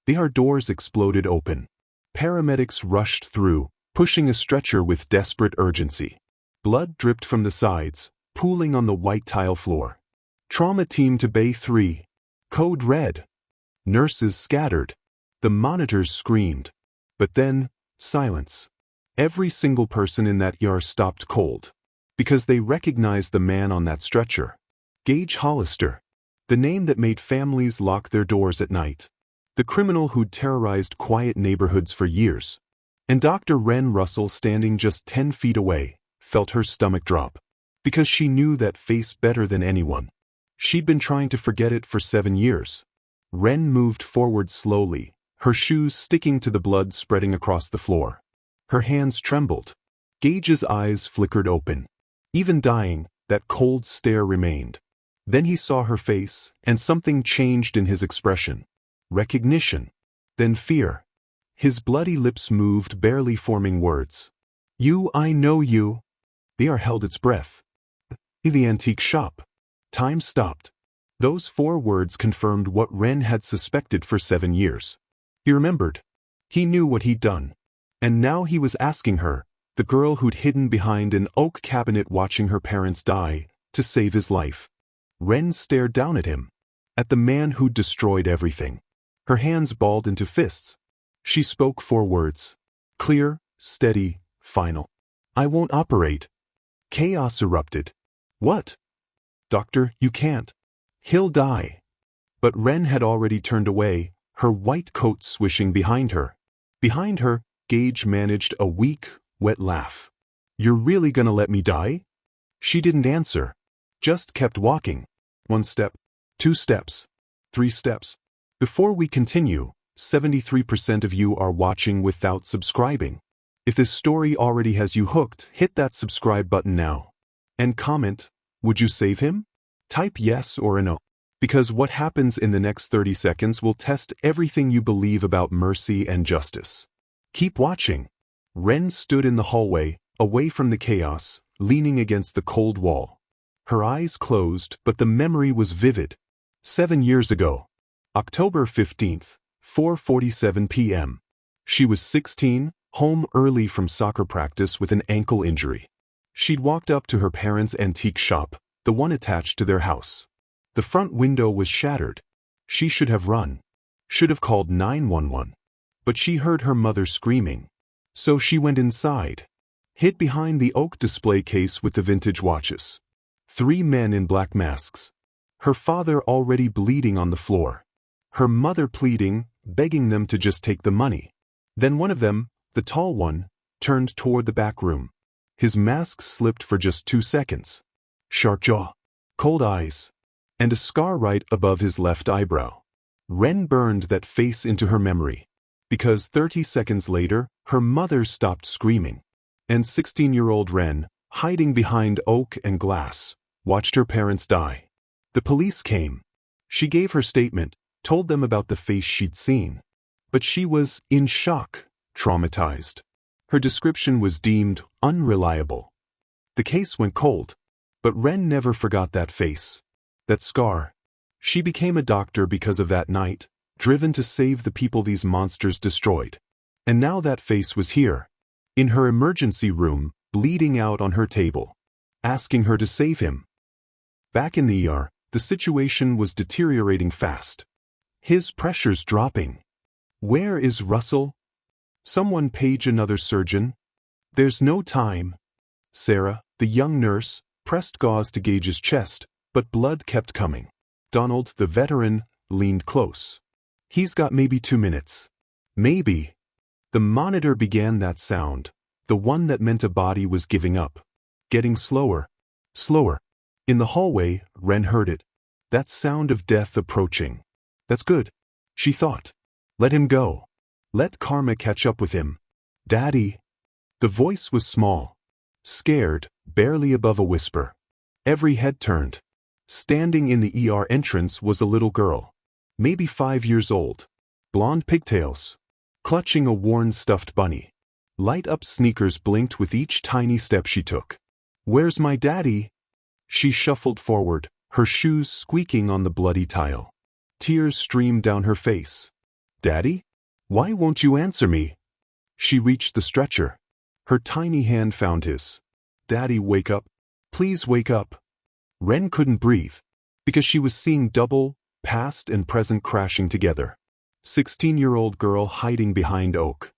The ER doors exploded open. Paramedics rushed through, pushing a stretcher with desperate urgency. Blood dripped from the sides, pooling on the white tile floor. Trauma team to Bay 3. Code red. Nurses scattered. The monitors screamed. But then, silence. Every single person in that ER stopped cold. Because they recognized the man on that stretcher. Gage Hollister. The name that made families lock their doors at night. The criminal who'd terrorized quiet neighborhoods for years. And Dr. Wren Russell, standing just 10 feet away, felt her stomach drop. Because she knew that face better than anyone. She'd been trying to forget it for 7 years. Wren moved forward slowly, her shoes sticking to the blood spreading across the floor. Her hands trembled. Gage's eyes flickered open. Even dying, that cold stare remained. Then he saw her face, and something changed in his expression. Recognition. Then fear. His bloody lips moved, barely forming words. "You, I know you." The ER held its breath. The antique shop. Time stopped. Those 4 words confirmed what Wren had suspected for 7 years. He remembered. He knew what he'd done. And now he was asking her, the girl who'd hidden behind an oak cabinet watching her parents die, to save his life. Wren stared down at him. At the man who'd destroyed everything. Her hands balled into fists. She spoke 4 words. Clear, steady, final. "I won't operate." Chaos erupted. "What?" "Doctor, you can't. He'll die." But Wren had already turned away, her white coat swishing behind her. Behind her, Gage managed a weak, wet laugh. "You're really gonna let me die?" She didn't answer. Just kept walking. 1 step, 2 steps, 3 steps. Before we continue, 73% of you are watching without subscribing. If this story already has you hooked, hit that subscribe button now. And comment, would you save him? Type yes or a no. Because what happens in the next 30 seconds will test everything you believe about mercy and justice. Keep watching. Wren stood in the hallway, away from the chaos, leaning against the cold wall. Her eyes closed, but the memory was vivid. 7 years ago. October 15th, 4:47 p.m. She was 16, home early from soccer practice with an ankle injury. She'd walked up to her parents' antique shop, the one attached to their house. The front window was shattered. She should have run. Should have called 911. But she heard her mother screaming. So she went inside. Hid behind the oak display case with the vintage watches. 3 men in black masks. Her father already bleeding on the floor. Her mother pleading, begging them to just take the money. Then one of them, the tall one, turned toward the back room. His mask slipped for just 2 seconds. Sharp jaw, cold eyes, and a scar right above his left eyebrow. Wren burned that face into her memory. Because 30 seconds later, her mother stopped screaming. And 16-year-old Wren, hiding behind oak and glass, watched her parents die. The police came. She gave her statement, told them about the face she'd seen. But she was in shock, traumatized. Her description was deemed unreliable. The case went cold. But Wren never forgot that face. That scar. She became a doctor because of that night, driven to save the people these monsters destroyed. And now that face was here. In her emergency room, bleeding out on her table. Asking her to save him. Back in the ER, the situation was deteriorating fast. His pressure's dropping. Where is Russell? Someone page another surgeon. There's no time. Sarah, the young nurse, pressed gauze to Gage's chest, but blood kept coming. Donald, the veteran, leaned close. He's got maybe 2 minutes. Maybe. The monitor began that sound, the one that meant a body was giving up. Getting slower. Slower. In the hallway, Wren heard it. That sound of death approaching. That's good, she thought. Let him go. Let karma catch up with him. Daddy. The voice was small. Scared, barely above a whisper. Every head turned. Standing in the ER entrance was a little girl. Maybe 5 years old. Blonde pigtails. Clutching a worn stuffed bunny. Light-up sneakers blinked with each tiny step she took. Where's my daddy? She shuffled forward, her shoes squeaking on the bloody tile. Tears streamed down her face. Daddy? Why won't you answer me? She reached the stretcher. Her tiny hand found his. Daddy, wake up. Please wake up. Ren couldn't breathe, because she was seeing double, past and present crashing together. 16-year-old girl hiding behind oak.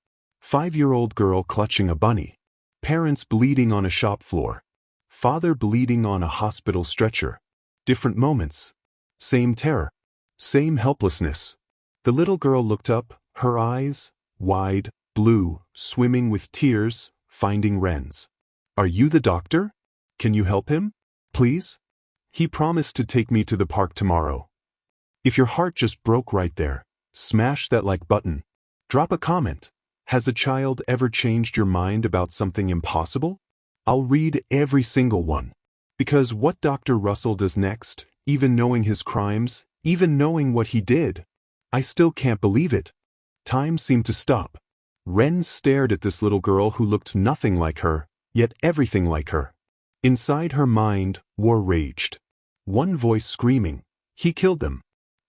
5-year-old girl clutching a bunny. Parents bleeding on a shop floor. Father bleeding on a hospital stretcher. Different moments. Same terror. Same helplessness. The little girl looked up, her eyes, wide, blue, swimming with tears, finding Ren's. Are you the doctor? Can you help him? Please? He promised to take me to the park tomorrow. If your heart just broke right there, smash that like button. Drop a comment. Has a child ever changed your mind about something impossible? I'll read every single one. Because what Dr. Russell does next, even knowing his crimes, even knowing what he did, I still can't believe it. Time seemed to stop. Ren stared at this little girl who looked nothing like her, yet everything like her. Inside her mind, war raged. One voice screaming, he killed them.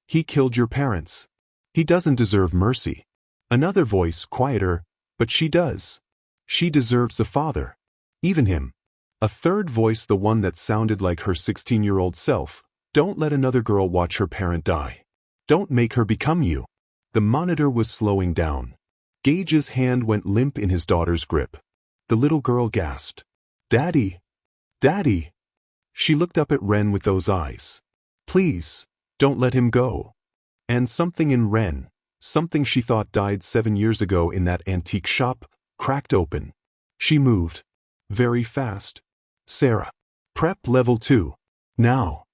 He killed your parents. He doesn't deserve mercy. Another voice, quieter, but she does. She deserves a father. Even him. A third voice, the one that sounded like her 16-year-old self, don't let another girl watch her parent die. Don't make her become you. The monitor was slowing down. Gage's hand went limp in his daughter's grip. The little girl gasped. Daddy! Daddy! She looked up at Ren with those eyes. Please, don't let him go. And something in Ren, something she thought died 7 years ago in that antique shop, cracked open. She moved. Very fast. Sarah. Prep level 2. Now.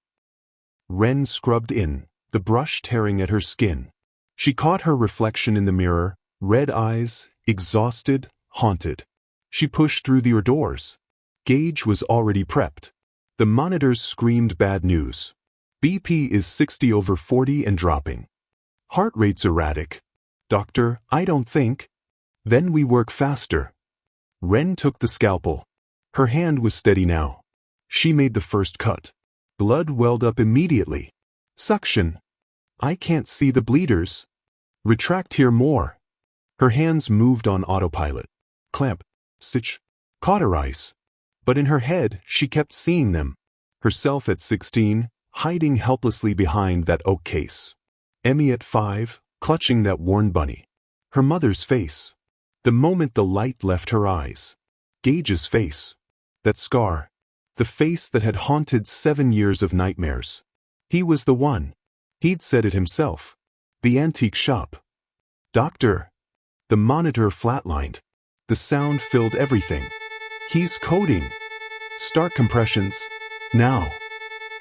Ren scrubbed in, the brush tearing at her skin. She caught her reflection in the mirror, red eyes, exhausted, haunted. She pushed through the doors. Gage was already prepped. The monitors screamed bad news. BP is 60/40 and dropping. Heart rate's erratic. Doctor, I don't think. Then we work faster. Ren took the scalpel. Her hand was steady now. She made the first cut. Blood welled up immediately. Suction. I can't see the bleeders. Retract here more. Her hands moved on autopilot. Clamp. Stitch. Cauterize. But in her head, she kept seeing them. Herself at 16, hiding helplessly behind that oak case. Emmy at 5, clutching that worn bunny. Her mother's face. The moment the light left her eyes. Gage's face. That scar. The face that had haunted 7 years of nightmares. He was the one. He'd said it himself. The antique shop. Doctor. The monitor flatlined. The sound filled everything. He's coding. Start compressions. Now.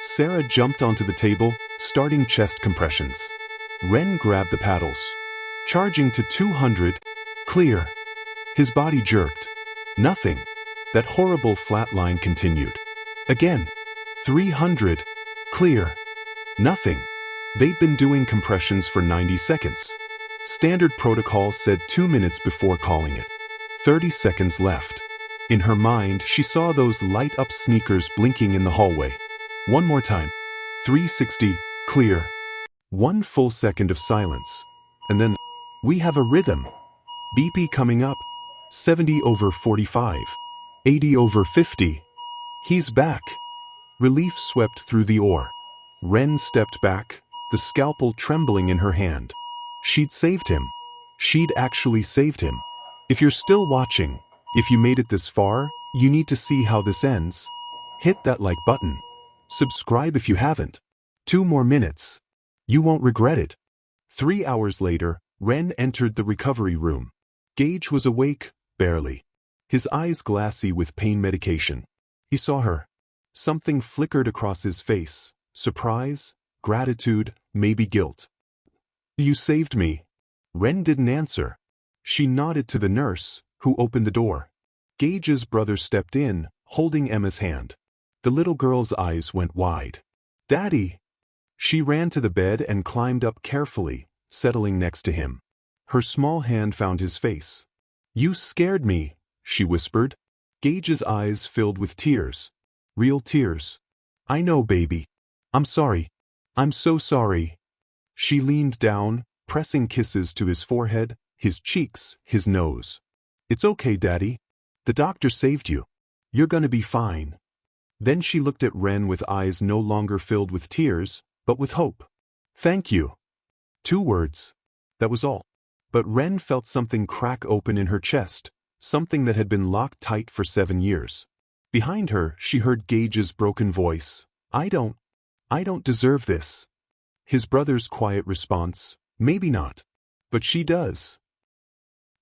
Sarah jumped onto the table, starting chest compressions. Ren grabbed the paddles. Charging to 200. Clear. His body jerked. Nothing. That horrible flat line continued. Again. 300. Clear. Nothing. They'd been doing compressions for 90 seconds. Standard protocol said 2 minutes before calling it. 30 seconds left. In her mind, she saw those light-up sneakers blinking in the hallway. One more time. 360, clear. 1 full second of silence. And then, we have a rhythm. BP coming up. 70/45. 80/50. He's back. Relief swept through the ore. Ren stepped back, the scalpel trembling in her hand. She'd saved him. She'd actually saved him. If you're still watching, if you made it this far, you need to see how this ends. Hit that like button. Subscribe if you haven't. 2 more minutes. You won't regret it. 3 hours later, Ren entered the recovery room. Gage was awake, barely. His eyes glassy with pain medication. He saw her. Something flickered across his face. Surprise, gratitude, maybe guilt. You saved me. Ren didn't answer. She nodded to the nurse, who opened the door. Gage's brother stepped in, holding Emma's hand. The little girl's eyes went wide. Daddy! She ran to the bed and climbed up carefully, settling next to him. Her small hand found his face. You scared me, she whispered. Gage's eyes filled with tears. Real tears. I know, baby. I'm sorry. I'm so sorry. She leaned down, pressing kisses to his forehead, his cheeks, his nose. "It's okay, Daddy. The doctor saved you. You're gonna be fine." Then she looked at Ren with eyes no longer filled with tears, but with hope. "Thank you." 2 words. That was all. But Ren felt something crack open in her chest, something that had been locked tight for 7 years. Behind her, she heard Gage's broken voice. I don't deserve this." His brother's quiet response, "Maybe not. But she does."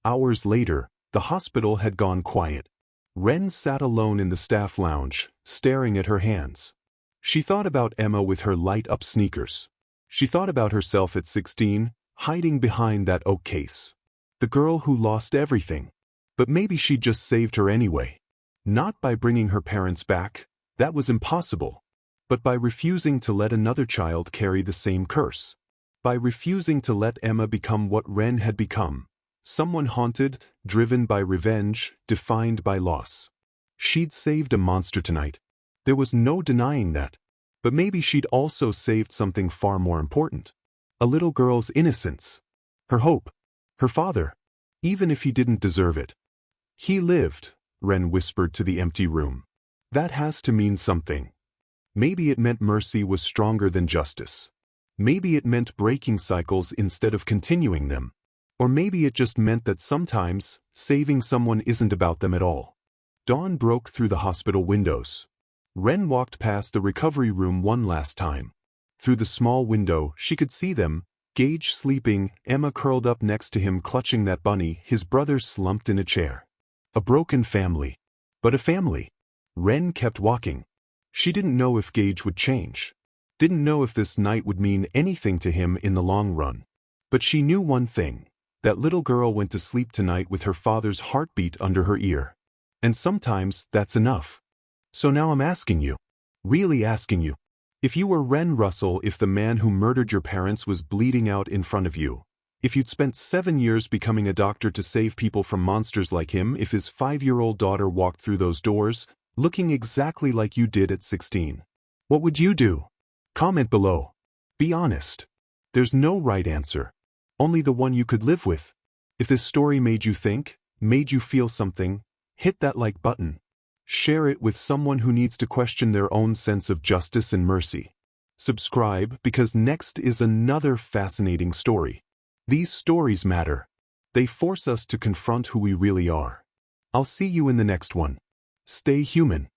Hours later, the hospital had gone quiet. Ren sat alone in the staff lounge, staring at her hands. She thought about Emma with her light-up sneakers. She thought about herself at 16, hiding behind that oak case. The girl who lost everything. But maybe she'd just saved her anyway. Not by bringing her parents back, that was impossible. But by refusing to let another child carry the same curse. By refusing to let Emma become what Ren had become. Someone haunted, driven by revenge, defined by loss. She'd saved a monster tonight. There was no denying that. But maybe she'd also saved something far more important. A little girl's innocence. Her hope. Her father. Even if he didn't deserve it. "He lived," Ren whispered to the empty room. "That has to mean something." Maybe it meant mercy was stronger than justice. Maybe it meant breaking cycles instead of continuing them. Or maybe it just meant that sometimes, saving someone isn't about them at all. Dawn broke through the hospital windows. Ren walked past the recovery room one last time. Through the small window, she could see them, Gage sleeping, Emma curled up next to him clutching that bunny, his brother slumped in a chair. A broken family. But a family. Ren kept walking. She didn't know if Gage would change. Didn't know if this night would mean anything to him in the long run. But she knew one thing. That little girl went to sleep tonight with her father's heartbeat under her ear. And sometimes that's enough. So now I'm asking you. Really asking you. If you were Ren Russell, if the man who murdered your parents was bleeding out in front of you. If you'd spent 7 years becoming a doctor to save people from monsters like him, if his 5-year-old daughter walked through those doors, looking exactly like you did at 16. What would you do? Comment below. Be honest. There's no right answer. Only the one you could live with. If this story made you think, made you feel something, hit that like button. Share it with someone who needs to question their own sense of justice and mercy. Subscribe because next is another fascinating story. These stories matter. They force us to confront who we really are. I'll see you in the next one. Stay human.